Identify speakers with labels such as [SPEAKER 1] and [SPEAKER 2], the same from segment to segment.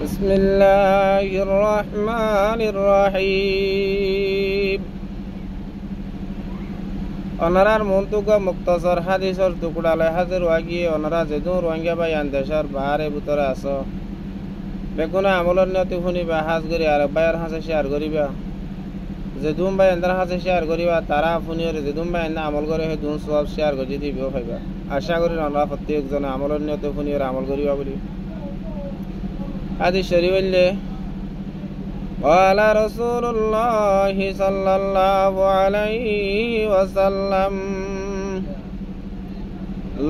[SPEAKER 1] بسم الله الرحمن الرحيم অনারার মন্তুক মুক্তসর হাদিসর টুকড়ালে হাজির ওয়াগিয়ে অনারা যেদুন রোহিঙ্গা বা দেশের বাহারে ভিতরে আস বেগুনা আমলের নিয়তি শুনিবা হাজ করি আর বাইর হাসে শেয়ার করিবা যেদুম বা এন্দার হাসে শেয়ার করিবা তারা শুনিয়ে যেদুম বা এন্দা আমল করে সেই দুন সব শেয়ার করে দিব পাইবা আশা করি অনারা প্রত্যেকজনে আমলের নিয়তি শুনিয়ে আমল করিবা বলি হাদিস শরীফ বললে قال رسول الله صلى الله عليه وسلم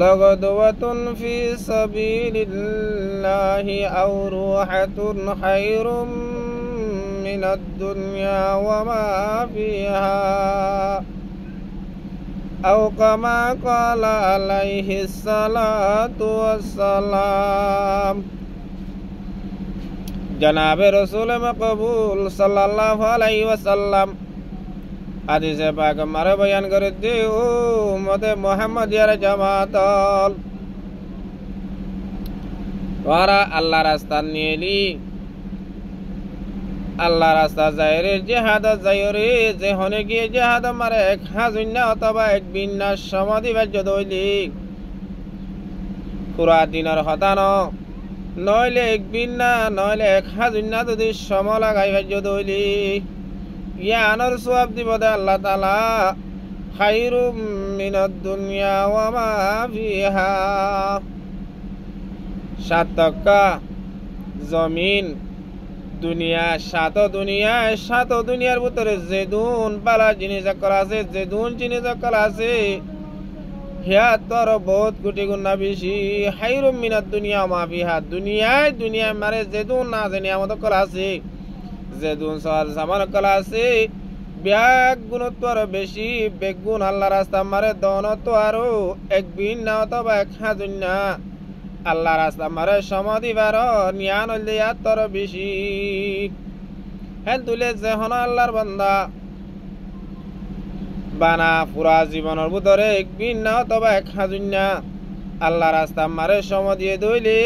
[SPEAKER 1] لغدوة في سبيل الله أو روحة خير من الدنيا وما فيها أو كما قال عليه الصلاة والسلام जनाब रसूल मकबूल सल्लल्लाहु अलैहि वसल्लम हादीस पाक मारे बयान करे दे ओ मते मोहम्मद यार जमातल वारा अल्लाह रास्ता नेली अल्लाह रास्ता जायरे जिहाद जायरे जे होने गিয়ে जिहाद मारे एक हाजुन्ना अथवा एक बिन्ना समाधि बाज्य দইলি পুরা দিনের হতানো নইলে এক বিন্না নইলে এক হাজুন্না যদি সম লাগাই ভাজ্য দইলি জ্ঞানের সওয়াব দিব দে আল্লাহ তাআলা খায়রুম মিনাদ দুনিয়া ওয়া মা ফিহা সাত টাকা জমিন দুনিয়া সাত দুনিয়ার ভিতরে যেদুন বালা জিনিস সকল আছে যেদুন জিনিস সকল আছে হিয়া তোর বহুত কোটি গুণা বেশি খায়রুম মিনাদ দুনিয়া মা ফিহা দুনিয়ায় মারে যেদুন না জানি আমাদের কলা আছে যেদুন সর সামান কলা আছে ব্যাগ গুণ তোর বেশি বেগুন আল্লাহ রাস্তা মারে দন তো আরো এক বিন না অথবা এক হাজুন না আল্লাহ রাস্তা মারে সমাধি বার নিয়ান হইয়া তোর বেশি হ্যাঁ তুলে যে হন আল্লাহর বান্দা বানা পুরা জীবনের ভিতরে এক বিন না অথবা এক হাজুন না আল্লাহ রাস্তা মারে সম দিয়ে দইলি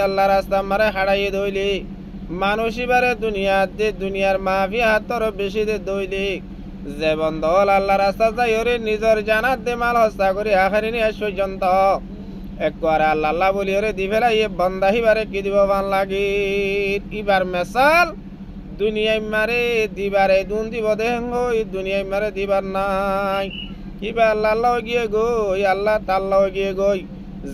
[SPEAKER 1] আল্লাহ রাস্তা মারে হারাইয়ে দইলি মানুষই বারে দুনিয়ার মাফি হাতর বেশি দে দইলি যে বন্ধল আল্লাহ রাস্তা যাই ওরে নিজের জানাত দে মাল হস্তা করে আখারি নিয়ে পর্যন্ত একবার আল্লাহ বলি ওরে দি ফেলাই বন্দাহি বারে কি দিব ভাল লাগে ইবার মেসাল দুনিয়ায় মারে দিবারে দুন দিব দেহ দুনিয়ায় মারে দিবার নাই কিবা আল্লাহ গিয়ে গই আল্লাহ তাল্লাহ গিয়ে গই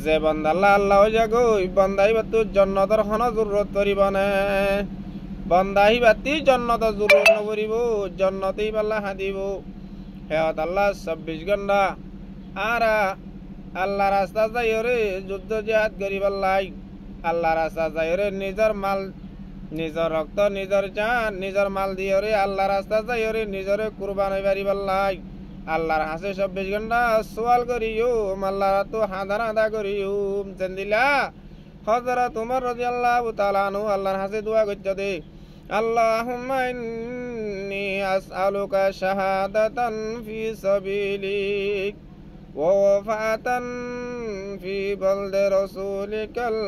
[SPEAKER 1] যে বন্দা আল্লাহ যা গই বন্দাই বাতু জন্নতর খন জরুরত করিব না বন্দাই বাতি জন্নত জরুরত নকরিব জন্নতেই পাল্লা হাদিব হেত আল্লাহ 24 ঘন্টা আর আল্লাহ রাস্তা যাই রে যুদ্ধ জিহাদ করিবার লাই আল্লাহ রাস্তা যাই রে নিজের মাল নিজের রক্ত নিজের জান নিজের মাল দিয়ে রে আল্লাহ রাস্তা যাই রে নিজরে কুরবান হইবার লাই আল্লাহর হাসে 24 ঘন্টা সওয়াল করিও আল্লাহ তো হাদার আদা করিও জানদিলা হযরত উমর রাদিয়াল্লাহু তাআলা আনহু আল্লাহর হাসে দোয়া করতে দে আল্লাহুম্মা ইন্নী আসআলুকা শাহাদাতান ফি সাবিলিক ওয়া ওয়াফাতান ফি বালদি রাসূলিকাল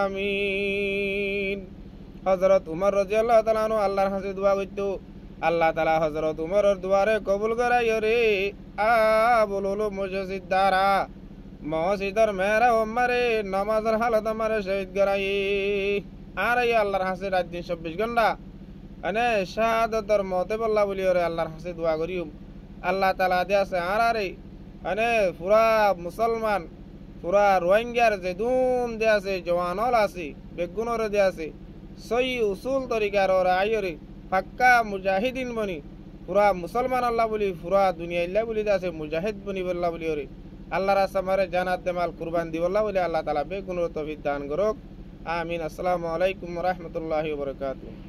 [SPEAKER 1] আমিন হযরত উমর রাদিয়াল্লাহু তাআলা আনহু আল্লাহর হাসে দোয়া করতে আল্লাহ তাআলা হযরত উমরের দুয়ারে কবুল করাইও রে বললো মুজাহিদ দ্বারা মসজিদের মেরা উম্মারে নামাজের হালত আমারে শহীদ করাই আর এই আল্লাহর হাসে রাত দিন 24 ঘন্টা মানে শাহাদাতের মতে বল্লা বলি রে আল্লাহর হাসে দোয়া করিও আল্লাহ তাআলা দে আছে আর আরে মানে পুরা মুসলমান পুরা রোহিঙ্গার যে দুন দে আছে জওয়ানল আছে বেগুনর দে আছে সহি উসুল তরিকার ওরা আইরে পাক্কা মুজাহিদিন বনি পুরা মুসলমান আল্লাহ বলি পুরা দুনিয়া ইল্লা বলি আছে মুজাহিদ বনি বল্লা বলি ওরে আল্লাহ রাস্তা মারে জানাত দেমাল কুরবান দি বল্লা বলি আল্লাহ তাআলা বেগুনর তৌফিক দান করুক আমিন আসসালামু আলাইকুম ওয়া রাহমাতুল্লাহি ওয়া বারাকাতুহু।